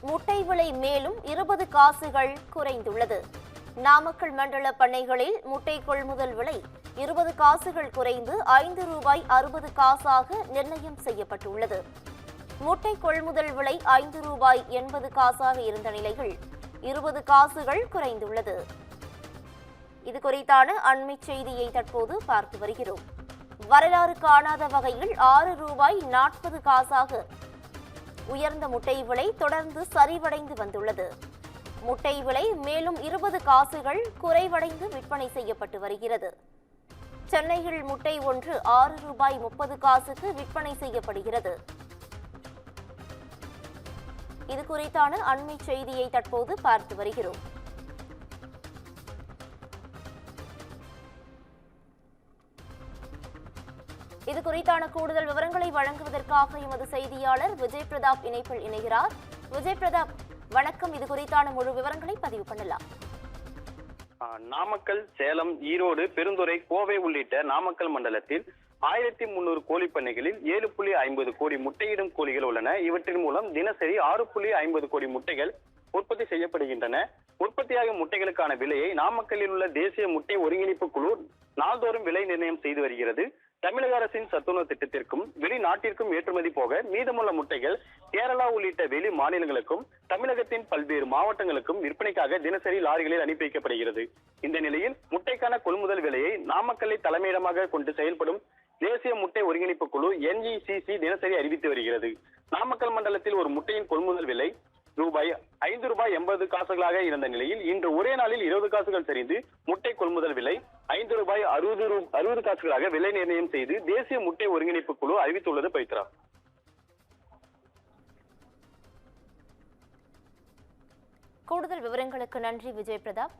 முட்டை விலை மேலும் 20 காசுகள் குறைந்துள்ளது. நாமக்கல் மண்டல பண்ணைகளில் முட்டை கொள்முதல் விலை 20 காசுகள் குறைந்து ரூபாய் 5.60 நிர்ணயம் செய்யப்பட்டுள்ளது. முட்டை கொள்முதல் விலை ரூபாய் 80 இருந்த நிலையில் 20 காசுகள் குறைந்துள்ளது. இது குறித்தான அண்மை செய்தியை தற்போது பார்த்து வருகிறோம். வரலாறு காணாத வகையில் ரூபாய் 40 உயர்ந்த முட்டை விலை தொடர்ந்து சரிவடைந்து வந்துள்ளது. முட்டை விலை மேலும் 20 காசுகள் குறைவடைந்து விற்பனை செய்யப்பட்டு வருகிறது. சென்னையில் முட்டை ஒன்று ரூபாய் 30 விற்பனை செய்யப்படுகிறது. இது குறித்தான அண்மை செய்தியை தற்போது பார்த்து வருகிறோம். இது குறித்தான கூடுதல் விவரங்களை வழங்குவதற்காக எமது செய்தியாளர் விஜய் பிரதாப் இணைப்பில் இணைகிறார். விஜய் பிரதாப், வணக்கம். இது குறித்தான முழு விவரங்களை பதிவு பண்ணலாம். நாமக்கல், சேலம், ஈரோடு, பெருந்துறை, கோவை உள்ளிட்ட நாமக்கல் மண்டலத்தில் 1300 கோழி பண்ணைகளில் 7.50 கோடி முட்டையிடும் கோழிகள் உள்ளன. இவற்றின் மூலம் தினசரி 6.50 கோடி முட்டைகள் உற்பத்தி செய்யப்படுகின்றன. உற்பத்தியாகும் முட்டைகளுக்கான விலையை நாமக்கல்லில் உள்ள தேசிய முட்டை ஒருங்கிணைப்பு குழு நாள்தோறும் விலை நிர்ணயம் செய்து வருகிறது. தமிழக அரசின் சத்துணவு திட்டத்திற்கும் வெளிநாட்டிற்கும் ஏற்றுமதி போக மீதமுள்ள முட்டைகள் கேரளா உள்ளிட்ட வெளி மாநிலங்களுக்கும் தமிழகத்தின் பல்வேறு மாவட்டங்களுக்கும் விற்பனைக்காக தினசரி லாரிகளில் அனுப்பி வைக்கப்படுகிறது. இந்த நிலையில் முட்டைக்கான கொள்முதல் விலையை நாமக்கல்லை தலைமையிடமாக கொண்டு செயல்படும் தேசிய முட்டை ஒருங்கிணைப்பு குழு NECC தினசரி அறிவித்து வருகிறது. நாமக்கல் மண்டலத்தில் ஒரு முட்டையின் கொள்முதல் விலை ரூபாய் 5.80 இருந்த நிலையில் இன்று ஒரே நாளில் 20 காசுகள் சரிந்து முட்டை கொள்முதல் விலை ரூபாய் 5.60 விலை நிர்ணயம் செய்து தேசிய முட்டை ஒருங்கிணைப்பு குழு அறிவித்துள்ளது. பவித்ரா, கூடுதல் விவரங்களுக்கு நன்றி விஜய் பிரதாப்.